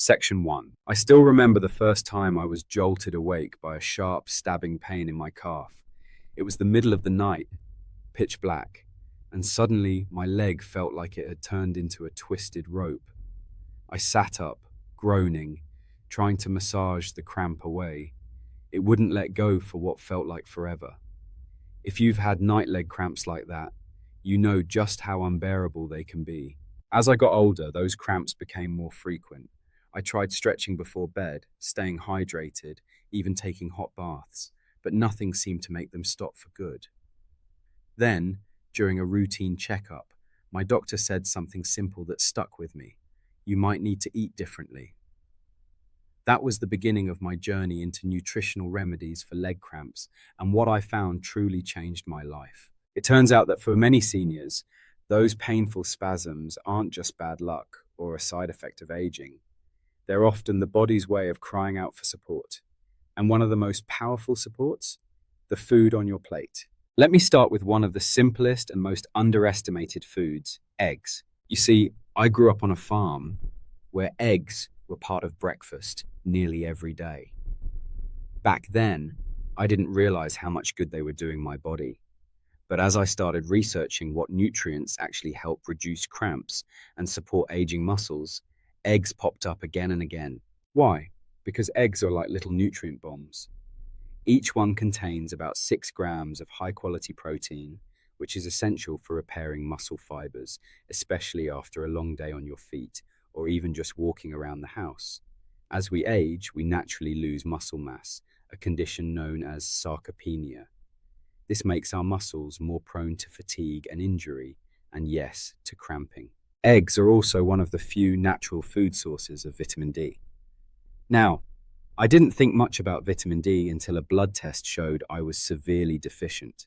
Section 1. I still remember the first time I was jolted awake by a sharp, stabbing pain in my calf. It was the middle of the night, pitch black, and suddenly my leg felt like it had turned into a twisted rope. I sat up, groaning, trying to massage the cramp away. It wouldn't let go for what felt like forever. If you've had night leg cramps like that, you know just how unbearable they can be. As I got older, those cramps became more frequent. I tried stretching before bed, staying hydrated, even taking hot baths, but nothing seemed to make them stop for good. Then, during a routine checkup, my doctor said something simple that stuck with me. You might need to eat differently. That was the beginning of my journey into nutritional remedies for leg cramps, and what I found truly changed my life. It turns out that for many seniors, those painful spasms aren't just bad luck or a side effect of aging. They're often the body's way of crying out for support. And one of the most powerful supports? The food on your plate. Let me start with one of the simplest and most underestimated foods, eggs. You see, I grew up on a farm where eggs were part of breakfast nearly every day. Back then, I didn't realize how much good they were doing my body. But as I started researching what nutrients actually help reduce cramps and support aging muscles, eggs popped up again and again. Why? Because eggs are like little nutrient bombs. Each one contains about 6 grams of high-quality protein, which is essential for repairing muscle fibers, especially after a long day on your feet or even just walking around the house. As we age, we naturally lose muscle mass, a condition known as sarcopenia. This makes our muscles more prone to fatigue and injury, and yes, to cramping. Eggs are also one of the few natural food sources of vitamin D. Now, I didn't think much about vitamin D until a blood test showed I was severely deficient.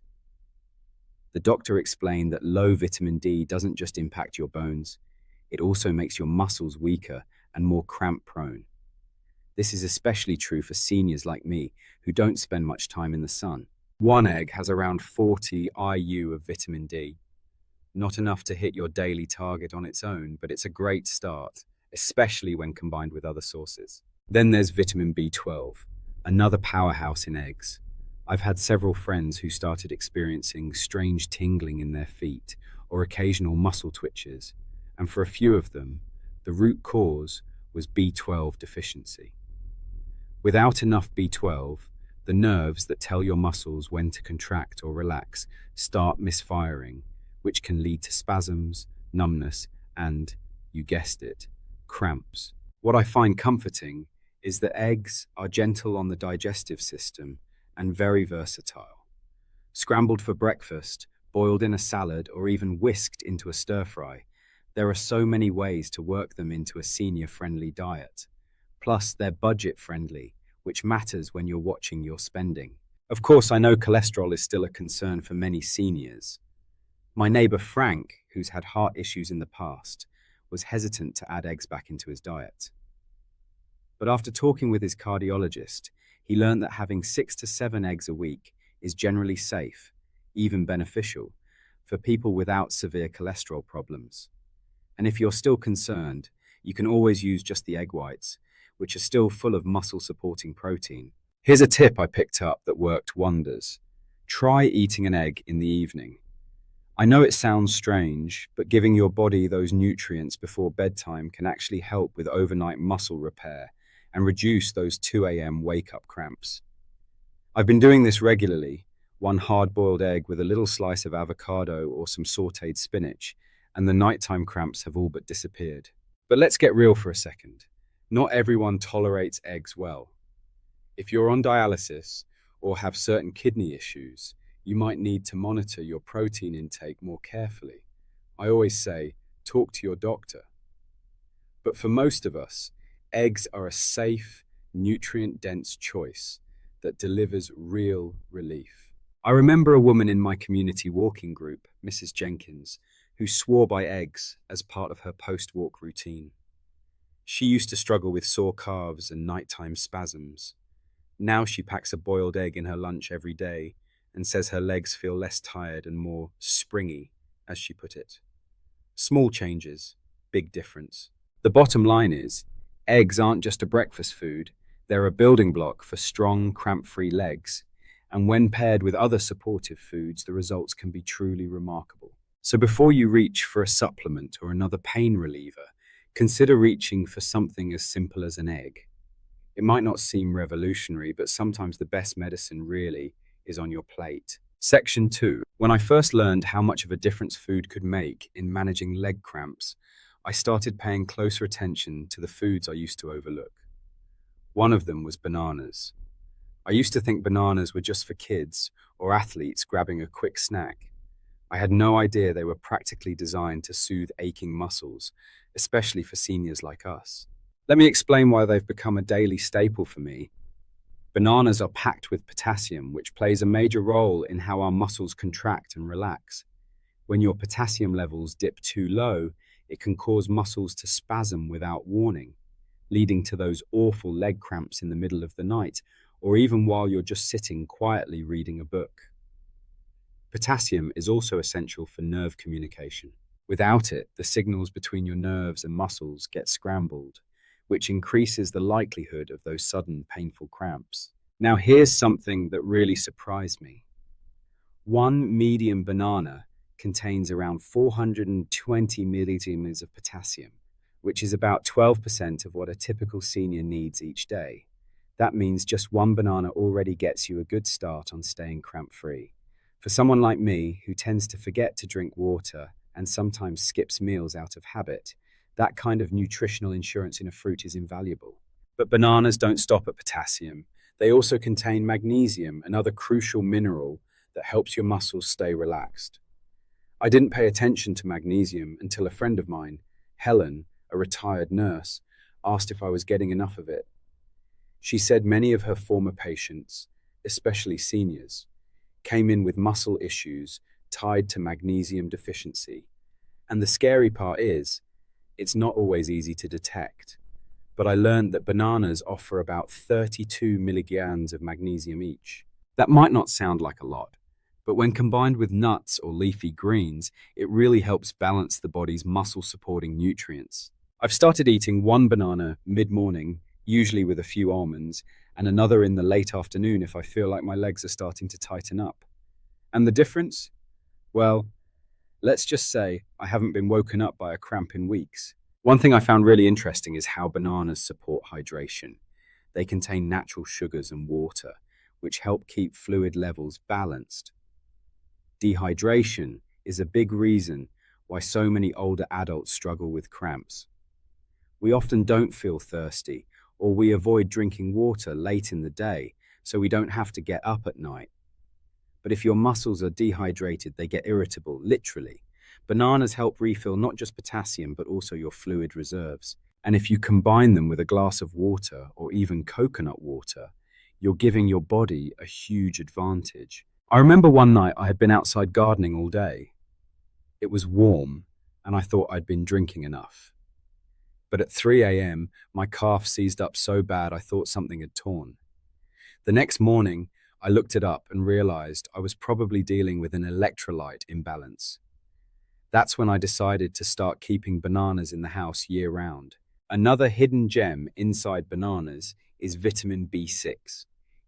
The doctor explained that low vitamin D doesn't just impact your bones, it also makes your muscles weaker and more cramp prone. This is especially true for seniors like me who don't spend much time in the sun. One egg has around 40 IU of vitamin D. Not enough to hit your daily target on its own, but it's a great start, especially when combined with other sources. Then there's vitamin B12, another powerhouse in eggs. I've had several friends who started experiencing strange tingling in their feet or occasional muscle twitches, and for a few of them, the root cause was B12 deficiency. Without enough B12, the nerves that tell your muscles when to contract or relax start misfiring, which can lead to spasms, numbness, and, you guessed it, cramps. What I find comforting is that eggs are gentle on the digestive system and very versatile. Scrambled for breakfast, boiled in a salad, or even whisked into a stir-fry, there are so many ways to work them into a senior-friendly diet. Plus, they're budget-friendly, which matters when you're watching your spending. Of course, I know cholesterol is still a concern for many seniors. My neighbor Frank, who's had heart issues in the past, was hesitant to add eggs back into his diet. But after talking with his cardiologist, he learned that having 6 to 7 eggs a week is generally safe, even beneficial, for people without severe cholesterol problems. And if you're still concerned, you can always use just the egg whites, which are still full of muscle-supporting protein. Here's a tip I picked up that worked wonders. Try eating an egg in the evening. I know it sounds strange, but giving your body those nutrients before bedtime can actually help with overnight muscle repair and reduce those 2 a.m. wake-up cramps. I've been doing this regularly, one hard-boiled egg with a little slice of avocado or some sautéed spinach, and the nighttime cramps have all but disappeared. But let's get real for a second. Not everyone tolerates eggs well. If you're on dialysis or have certain kidney issues, you might need to monitor your protein intake more carefully. I always say, talk to your doctor. But for most of us, eggs are a safe, nutrient-dense choice that delivers real relief. I remember a woman in my community walking group, Mrs. Jenkins, who swore by eggs as part of her post-walk routine. She used to struggle with sore calves and nighttime spasms. Now she packs a boiled egg in her lunch every day and says her legs feel less tired and more springy, as she put it. Small changes, big difference. The bottom line is, Eggs aren't just a breakfast food, they're a building block for strong, cramp-free legs. And when paired with other supportive foods, the results can be truly remarkable. So before you reach for a supplement or another pain reliever, consider reaching for something as simple as an egg. It might not seem revolutionary, but sometimes the best medicine really is on your plate. Section 2. When I first learned how much of a difference food could make in managing leg cramps, I started paying closer attention to the foods I used to overlook. One of them was bananas. I used to think bananas were just for kids or athletes grabbing a quick snack. I had no idea they were practically designed to soothe aching muscles, especially for seniors like us. Let me explain why they've become a daily staple for me. Bananas are packed with potassium, which plays a major role in how our muscles contract and relax. When your potassium levels dip too low, it can cause muscles to spasm without warning, leading to those awful leg cramps in the middle of the night, or even while you're just sitting quietly reading a book. Potassium is also essential for nerve communication. Without it, the signals between your nerves and muscles get scrambled, which increases the likelihood of those sudden painful cramps. Now here's something that really surprised me. One medium banana contains around 420 milligrams of potassium, which is about 12% of what a typical senior needs each day. That means just one banana already gets you a good start on staying cramp-free. For someone like me, who tends to forget to drink water and sometimes skips meals out of habit, that kind of nutritional insurance in a fruit is invaluable. But bananas don't stop at potassium. They also contain magnesium, another crucial mineral that helps your muscles stay relaxed. I didn't pay attention to magnesium until a friend of mine, Helen, a retired nurse, asked if I was getting enough of it. She said many of her former patients, especially seniors, came in with muscle issues tied to magnesium deficiency. And the scary part is, it's not always easy to detect. But I learned that bananas offer about 32 milligrams of magnesium each. That might not sound like a lot, but when combined with nuts or leafy greens, it really helps balance the body's muscle-supporting nutrients. I've started eating one banana mid-morning, usually with a few almonds, and another in the late afternoon if I feel like my legs are starting to tighten up. And the difference? Well, let's just say I haven't been woken up by a cramp in weeks. One thing I found really interesting is how bananas support hydration. They contain natural sugars and water, which help keep fluid levels balanced. Dehydration is a big reason why so many older adults struggle with cramps. We often don't feel thirsty, or we avoid drinking water late in the day so we don't have to get up at night. But if your muscles are dehydrated, they get irritable, literally. Bananas help refill not just potassium, but also your fluid reserves. And if you combine them with a glass of water or even coconut water, you're giving your body a huge advantage. I remember one night I had been outside gardening all day. It was warm, and I thought I'd been drinking enough. But at 3 a.m., my calf seized up so bad I thought something had torn. The next morning, I looked it up and realized I was probably dealing with an electrolyte imbalance. That's when I decided to start keeping bananas in the house year-round. Another hidden gem inside bananas is vitamin B6.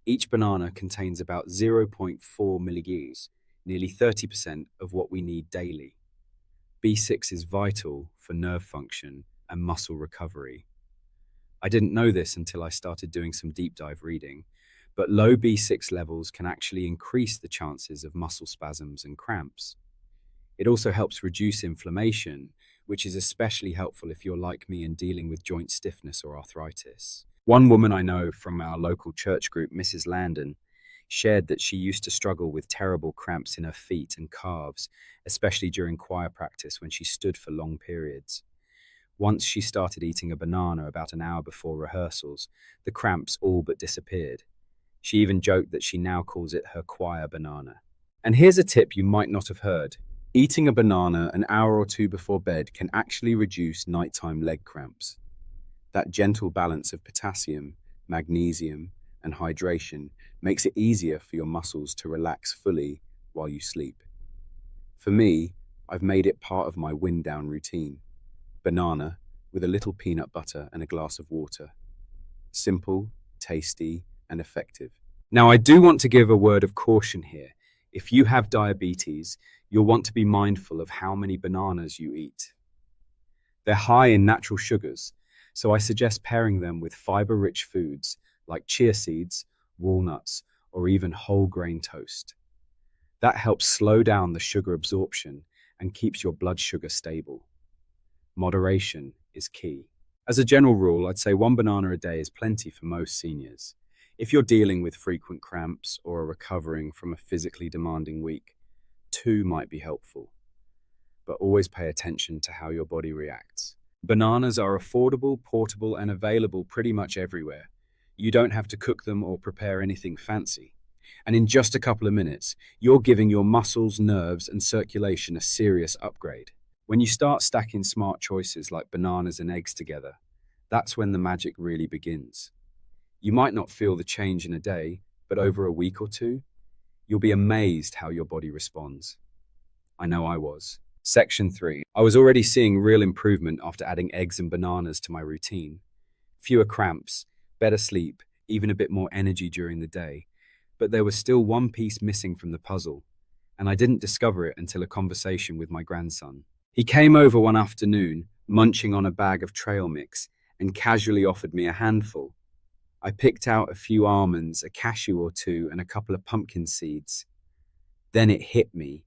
Each banana contains about 0.4 milligrams, nearly 30% of what we need daily. B6 is vital for nerve function and muscle recovery. I didn't know this until I started doing some deep dive reading, but low B6 levels can actually increase the chances of muscle spasms and cramps. It also helps reduce inflammation, which is especially helpful if you're like me and dealing with joint stiffness or arthritis. One woman I know from our local church group, Mrs. Landon, shared that she used to struggle with terrible cramps in her feet and calves, especially during choir practice when she stood for long periods. Once she started eating a banana about an hour before rehearsals, the cramps all but disappeared. She even joked that she now calls it her choir banana. And here's a tip you might not have heard. Eating a banana an hour or two before bed can actually reduce nighttime leg cramps. That gentle balance of potassium, magnesium, and hydration makes it easier for your muscles to relax fully while you sleep. For me, I've made it part of my wind down routine. Banana, with a little peanut butter and a glass of water. Simple, tasty, and effective. Now, I do want to give a word of caution here. If you have diabetes, you'll want to be mindful of how many bananas you eat. They're high in natural sugars, so I suggest pairing them with fiber-rich foods like chia seeds, walnuts, or even whole grain toast. That helps slow down the sugar absorption and keeps your blood sugar stable. Moderation is key. As a general rule, I'd say one banana a day is plenty for most seniors. If you're dealing with frequent cramps or are recovering from a physically demanding week, two might be helpful. But always pay attention to how your body reacts. Bananas are affordable, portable, and available pretty much everywhere. You don't have to cook them or prepare anything fancy. And in just a couple of minutes, you're giving your muscles, nerves, and circulation a serious upgrade. When you start stacking smart choices like bananas and eggs together, that's when the magic really begins. You might not feel the change in a day, but over a week or two, you'll be amazed how your body responds. I know I was. Section 3. I was already seeing real improvement after adding eggs and bananas to my routine. Fewer cramps, better sleep, even a bit more energy during the day. But there was still one piece missing from the puzzle, and I didn't discover it until a conversation with my grandson. He came over one afternoon, munching on a bag of trail mix, and casually offered me a handful. I picked out a few almonds, a cashew or two, and a couple of pumpkin seeds. Then it hit me.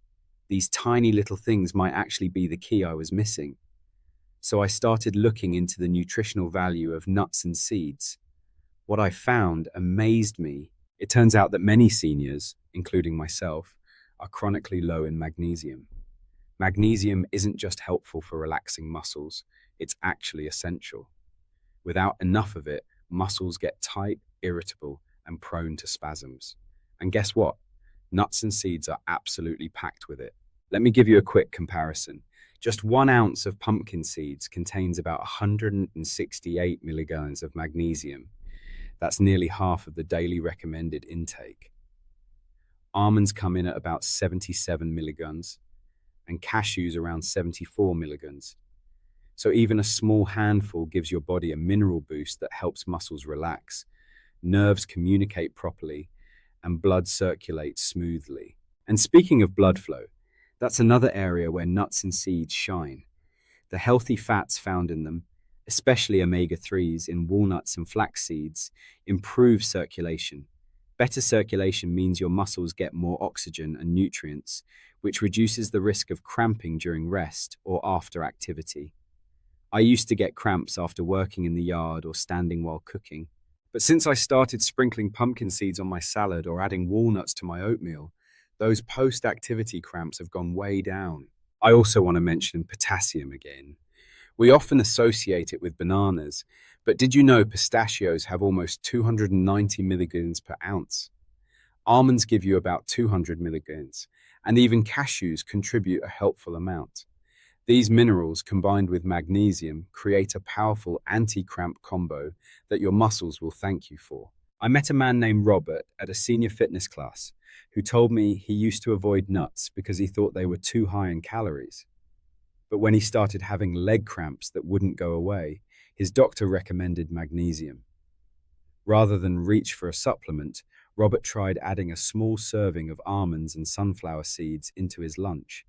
These tiny little things might actually be the key I was missing. So I started looking into the nutritional value of nuts and seeds. What I found amazed me. It turns out that many seniors, including myself, are chronically low in magnesium. Magnesium isn't just helpful for relaxing muscles, it's actually essential. Without enough of it, muscles get tight, irritable, and prone to spasms. And guess what? Nuts and seeds are absolutely packed with it. Let me give you a quick comparison. Just 1 ounce of pumpkin seeds contains about 168 milligrams of magnesium. That's nearly half of the daily recommended intake. Almonds come in at about 77 milligrams, and cashews around 74 milligrams. So even a small handful gives your body a mineral boost that helps muscles relax, nerves communicate properly, and blood circulates smoothly. And speaking of blood flow, that's another area where nuts and seeds shine. The healthy fats found in them, especially omega-3s in walnuts and flax seeds, improve circulation. Better circulation means your muscles get more oxygen and nutrients, which reduces the risk of cramping during rest or after activity. I used to get cramps after working in the yard or standing while cooking. But since I started sprinkling pumpkin seeds on my salad or adding walnuts to my oatmeal, those post-activity cramps have gone way down. I also want to mention potassium again. We often associate it with bananas, but did you know pistachios have almost 290 milligrams per ounce? Almonds give you about 200 milligrams, and even cashews contribute a helpful amount. These minerals, combined with magnesium, create a powerful anti-cramp combo that your muscles will thank you for. I met a man named Robert at a senior fitness class who told me he used to avoid nuts because he thought they were too high in calories. But when he started having leg cramps that wouldn't go away, his doctor recommended magnesium. Rather than reach for a supplement, Robert tried adding a small serving of almonds and sunflower seeds into his lunch.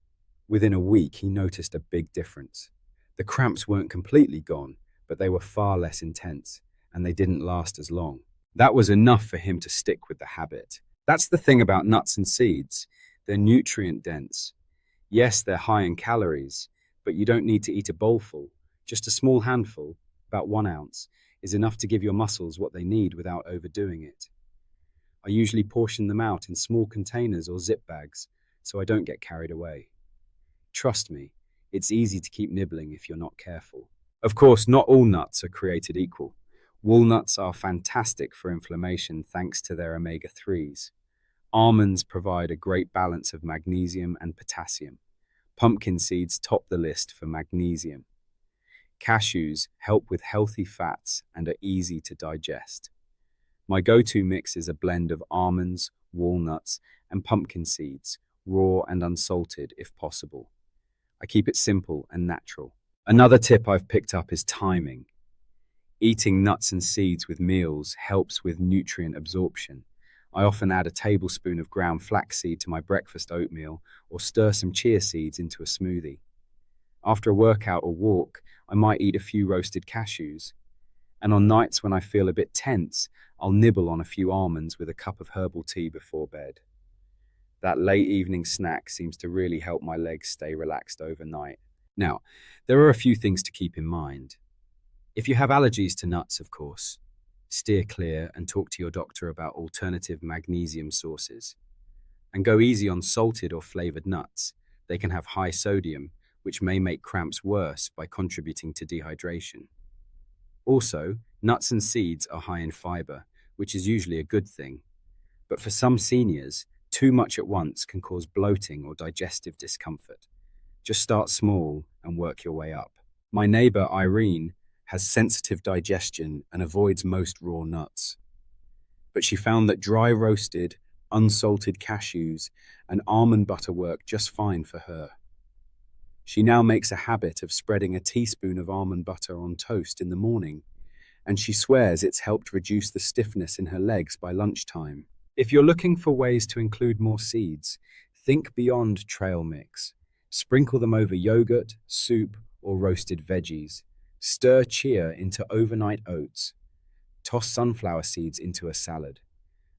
Within a week, he noticed a big difference. The cramps weren't completely gone, but they were far less intense, and they didn't last as long. That was enough for him to stick with the habit. That's the thing about nuts and seeds. They're nutrient dense. Yes, they're high in calories, but you don't need to eat a bowlful. Just a small handful, about 1 ounce, is enough to give your muscles what they need without overdoing it. I usually portion them out in small containers or zip bags, so I don't get carried away. Trust me, it's easy to keep nibbling if you're not careful. Of course, not all nuts are created equal. Walnuts are fantastic for inflammation thanks to their omega-3s. Almonds provide a great balance of magnesium and potassium. Pumpkin seeds top the list for magnesium. Cashews help with healthy fats and are easy to digest. My go-to mix is a blend of almonds, walnuts, and pumpkin seeds, raw and unsalted if possible. I keep it simple and natural. Another tip I've picked up is timing. Eating nuts and seeds with meals helps with nutrient absorption. I often add a tablespoon of ground flaxseed to my breakfast oatmeal or stir some chia seeds into a smoothie. After a workout or walk, I might eat a few roasted cashews. And on nights when I feel a bit tense, I'll nibble on a few almonds with a cup of herbal tea before bed. That late evening snack seems to really help my legs stay relaxed overnight. Now, there are a few things to keep in mind. If you have allergies to nuts, of course, steer clear and talk to your doctor about alternative magnesium sources. And go easy on salted or flavored nuts. They can have high sodium, which may make cramps worse by contributing to dehydration. Also, nuts and seeds are high in fiber, which is usually a good thing. But for some seniors, too much at once can cause bloating or digestive discomfort. Just start small and work your way up. My neighbor Irene has sensitive digestion and avoids most raw nuts. But she found that dry roasted, unsalted cashews and almond butter work just fine for her. She now makes a habit of spreading a teaspoon of almond butter on toast in the morning, and she swears it's helped reduce the stiffness in her legs by lunchtime. If you're looking for ways to include more seeds, think beyond trail mix. Sprinkle them over yogurt, soup, or roasted veggies. Stir chia into overnight oats. Toss sunflower seeds into a salad.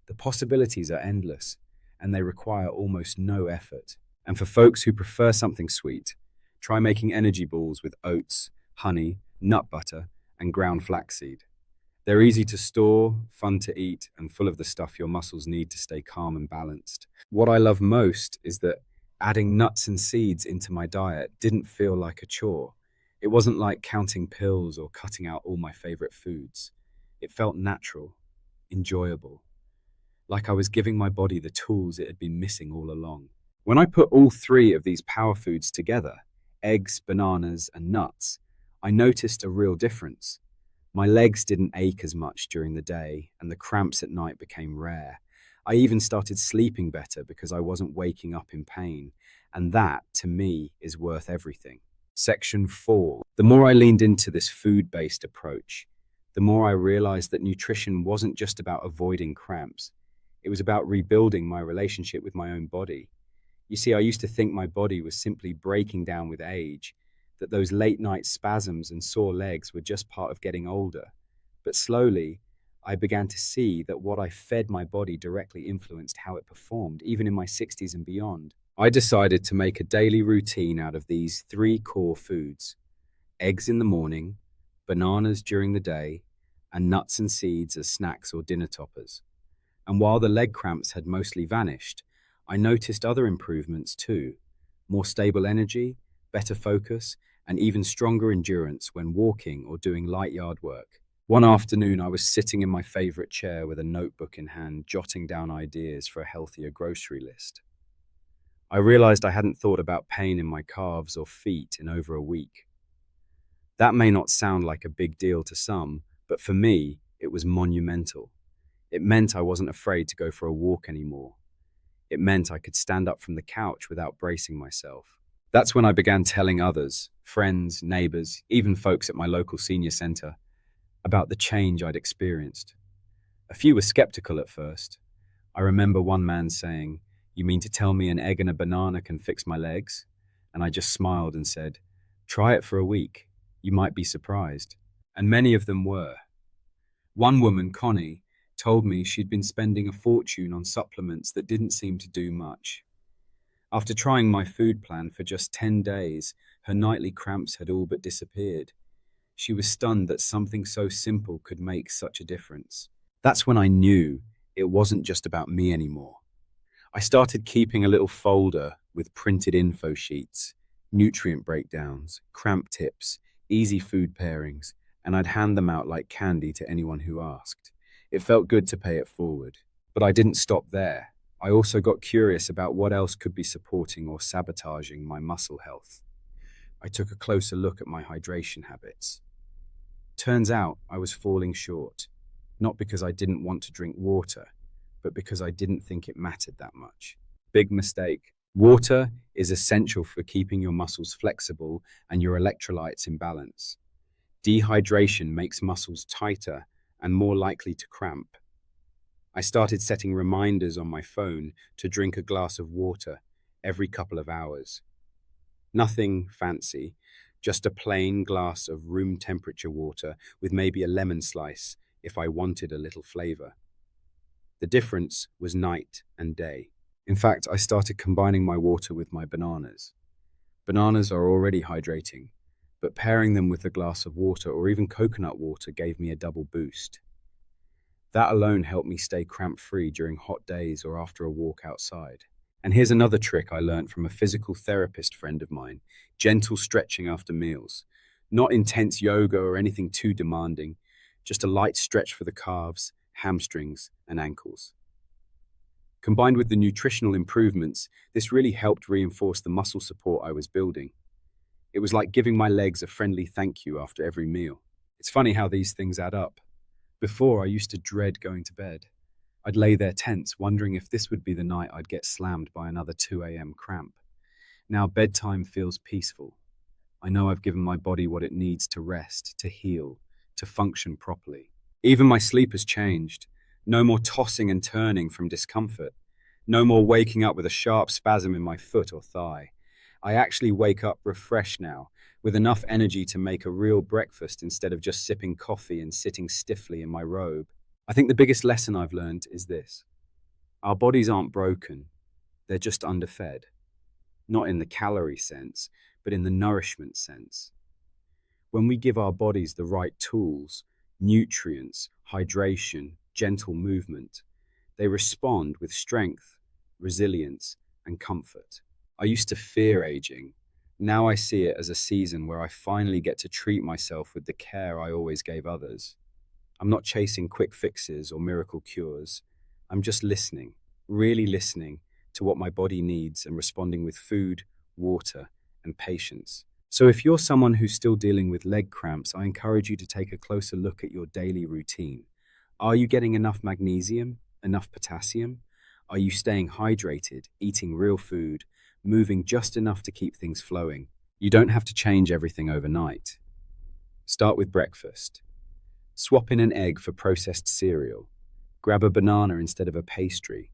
The possibilities are endless, and they require almost no effort. And for folks who prefer something sweet, try making energy balls with oats, honey, nut butter, and ground flaxseed. They're easy to store, fun to eat, and full of the stuff your muscles need to stay calm and balanced. What I love most is that adding nuts and seeds into my diet didn't feel like a chore. It wasn't like counting pills or cutting out all my favorite foods. It felt natural, enjoyable, like I was giving my body the tools it had been missing all along. When I put all three of these power foods together, eggs, bananas, and nuts, I noticed a real difference. My legs didn't ache as much during the day, and the cramps at night became rare. I even started sleeping better because I wasn't waking up in pain, and that, to me, is worth everything. Section 4. The more I leaned into this food-based approach, the more I realized that nutrition wasn't just about avoiding cramps. It was about rebuilding my relationship with my own body. You see, I used to think my body was simply breaking down with age, that those late-night spasms and sore legs were just part of getting older. But slowly, I began to see that what I fed my body directly influenced how it performed, even in my 60s and beyond. I decided to make a daily routine out of these three core foods: eggs in the morning, bananas during the day, and nuts and seeds as snacks or dinner toppers. And while the leg cramps had mostly vanished, I noticed other improvements too: more stable energy, better focus, and even stronger endurance when walking or doing light yard work. One afternoon, I was sitting in my favorite chair with a notebook in hand, jotting down ideas for a healthier grocery list. I realized I hadn't thought about pain in my calves or feet in over a week. That may not sound like a big deal to some, but for me, it was monumental. It meant I wasn't afraid to go for a walk anymore. It meant I could stand up from the couch without bracing myself. That's when I began telling others, friends, neighbors, even folks at my local senior center, about the change I'd experienced. A few were skeptical at first. I remember one man saying, "You mean to tell me an egg and a banana can fix my legs?" And I just smiled and said, "Try it for a week. You might be surprised." And many of them were. One woman, Connie, told me she'd been spending a fortune on supplements that didn't seem to do much. After trying my food plan for just 10 days, her nightly cramps had all but disappeared. She was stunned that something so simple could make such a difference. That's when I knew it wasn't just about me anymore. I started keeping a little folder with printed info sheets, nutrient breakdowns, cramp tips, easy food pairings, and I'd hand them out like candy to anyone who asked. It felt good to pay it forward. But I didn't stop there. I also got curious about what else could be supporting or sabotaging my muscle health. I took a closer look at my hydration habits. Turns out I was falling short, not because I didn't want to drink water, but because I didn't think it mattered that much. Big mistake. Water is essential for keeping your muscles flexible and your electrolytes in balance. Dehydration makes muscles tighter and more likely to cramp. I started setting reminders on my phone to drink a glass of water every couple of hours. Nothing fancy, just a plain glass of room temperature water with maybe a lemon slice if I wanted a little flavor. The difference was night and day. In fact, I started combining my water with my bananas. Bananas are already hydrating, but pairing them with a glass of water or even coconut water gave me a double boost. That alone helped me stay cramp-free during hot days or after a walk outside. And here's another trick I learned from a physical therapist friend of mine: gentle stretching after meals. Not intense yoga or anything too demanding, just a light stretch for the calves, hamstrings, and ankles. Combined with the nutritional improvements, this really helped reinforce the muscle support I was building. It was like giving my legs a friendly thank you after every meal. It's funny how these things add up. Before, I used to dread going to bed. I'd lay there tense, wondering if this would be the night I'd get slammed by another 2 a.m. cramp. Now bedtime feels peaceful. I know I've given my body what it needs to rest, to heal, to function properly. Even my sleep has changed. No more tossing and turning from discomfort. No more waking up with a sharp spasm in my foot or thigh. I actually wake up refreshed now, with enough energy to make a real breakfast instead of just sipping coffee and sitting stiffly in my robe. I think the biggest lesson I've learned is this: our bodies aren't broken, they're just underfed. Not in the calorie sense, but in the nourishment sense. When we give our bodies the right tools, nutrients, hydration, gentle movement, they respond with strength, resilience, and comfort. I used to fear aging. Now I see it as a season where I finally get to treat myself with the care I always gave others. I'm not chasing quick fixes or miracle cures. I'm just listening, really listening to what my body needs and responding with food, water, and patience. So if you're someone who's still dealing with leg cramps, I encourage you to take a closer look at your daily routine. Are you getting enough magnesium, enough potassium? Are you staying hydrated, eating real food, moving just enough to keep things flowing? You don't have to change everything overnight. Start with breakfast. Swap in an egg for processed cereal. Grab a banana instead of a pastry.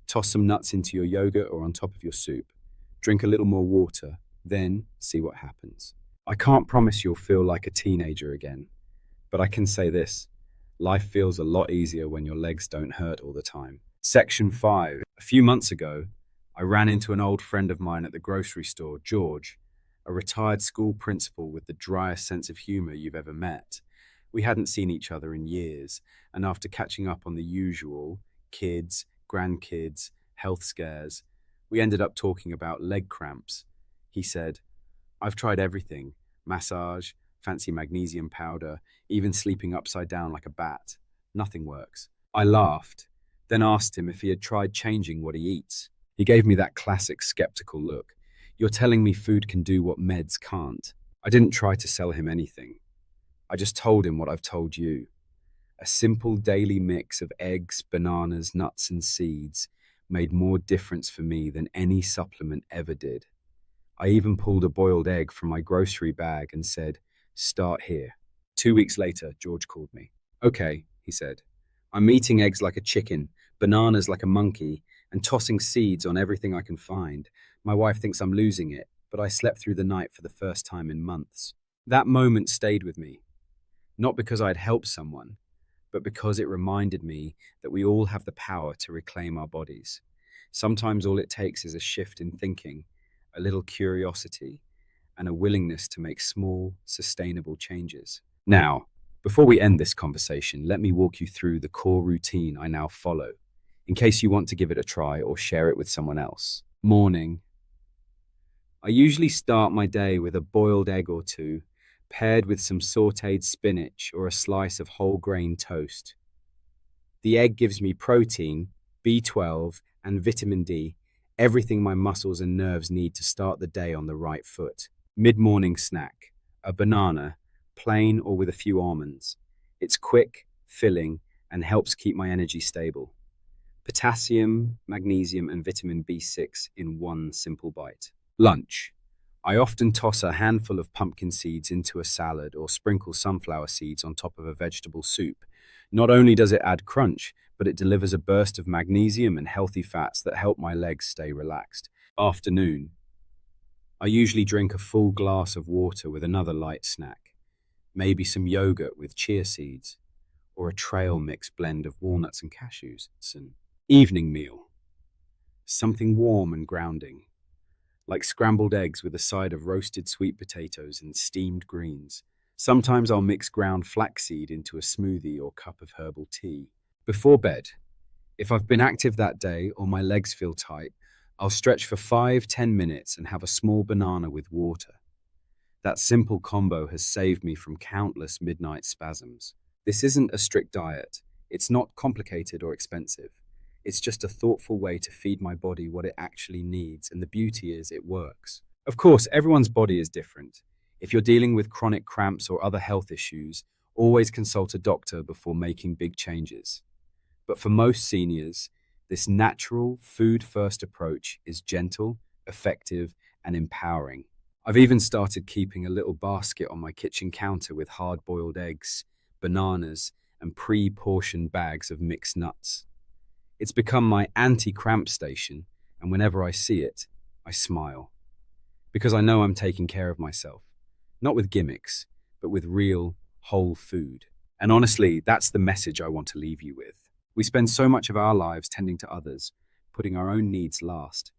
Toss some nuts into your yogurt or on top of your soup. Drink a little more water, then see what happens. I can't promise you'll feel like a teenager again, but I can say this: life feels a lot easier when your legs don't hurt all the time. Section 5. A few months ago, I ran into an old friend of mine at the grocery store, George, a retired school principal with the driest sense of humor you've ever met. We hadn't seen each other in years, and after catching up on the usual kids, grandkids, health scares, we ended up talking about leg cramps. He said, "I've tried everything: massage, fancy magnesium powder, even sleeping upside down like a bat. Nothing works." I laughed, then asked him if he had tried changing what he eats. He gave me that classic skeptical look. "You're telling me food can do what meds can't?" I didn't try to sell him anything. I just told him what I've told you. A simple daily mix of eggs, bananas, nuts, and seeds made more difference for me than any supplement ever did. I even pulled a boiled egg from my grocery bag and said, "Start here." 2 weeks later, George called me. "Okay," he said, "I'm eating eggs like a chicken, bananas like a monkey, and tossing seeds on everything I can find. My wife thinks I'm losing it, but I slept through the night for the first time in months." That moment stayed with me, not because I'd helped someone, but because it reminded me that we all have the power to reclaim our bodies. Sometimes all it takes is a shift in thinking, a little curiosity, and a willingness to make small, sustainable changes. Now, before we end this conversation, let me walk you through the core routine I now follow, in case you want to give it a try or share it with someone else. Morning. I usually start my day with a boiled egg or two, paired with some sautéed spinach or a slice of whole grain toast. The egg gives me protein, B12, and vitamin D, everything my muscles and nerves need to start the day on the right foot. Mid-morning snack: a banana, plain or with a few almonds. It's quick, filling, and helps keep my energy stable. Potassium, magnesium, and vitamin B6 in one simple bite. Lunch. I often toss a handful of pumpkin seeds into a salad or sprinkle sunflower seeds on top of a vegetable soup. Not only does it add crunch, but it delivers a burst of magnesium and healthy fats that help my legs stay relaxed. Afternoon. I usually drink a full glass of water with another light snack, maybe some yogurt with chia seeds, or a trail mix blend of walnuts and cashews. It's an evening meal, something warm and grounding, like scrambled eggs with a side of roasted sweet potatoes and steamed greens. Sometimes I'll mix ground flaxseed into a smoothie or cup of herbal tea. Before bed, if I've been active that day or my legs feel tight, I'll stretch for 5–10 minutes and have a small banana with water. That simple combo has saved me from countless midnight spasms. This isn't a strict diet. It's not complicated or expensive. It's just a thoughtful way to feed my body what it actually needs, and the beauty is it works. Of course, everyone's body is different. If you're dealing with chronic cramps or other health issues, always consult a doctor before making big changes. But for most seniors, this natural, food-first approach is gentle, effective, and empowering. I've even started keeping a little basket on my kitchen counter with hard-boiled eggs, bananas, and pre-portioned bags of mixed nuts. It's become my anti-cramp station, and whenever I see it, I smile. Because I know I'm taking care of myself. Not with gimmicks, but with real, whole food. And honestly, that's the message I want to leave you with. We spend so much of our lives tending to others, putting our own needs last.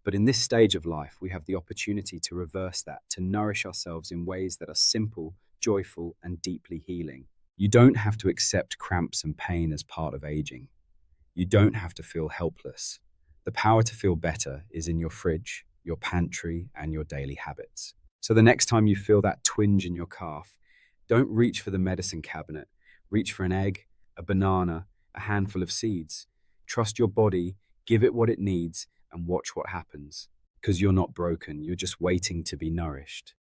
But in this stage of life, we have the opportunity to reverse that, to nourish ourselves in ways that are simple, joyful, and deeply healing. You don't have to accept cramps and pain as part of aging. You don't have to feel helpless. The power to feel better is in your fridge, your pantry, and your daily habits. So the next time you feel that twinge in your calf, don't reach for the medicine cabinet. Reach for an egg, a banana, a handful of seeds. Trust your body, give it what it needs, and watch what happens. Because you're not broken, you're just waiting to be nourished.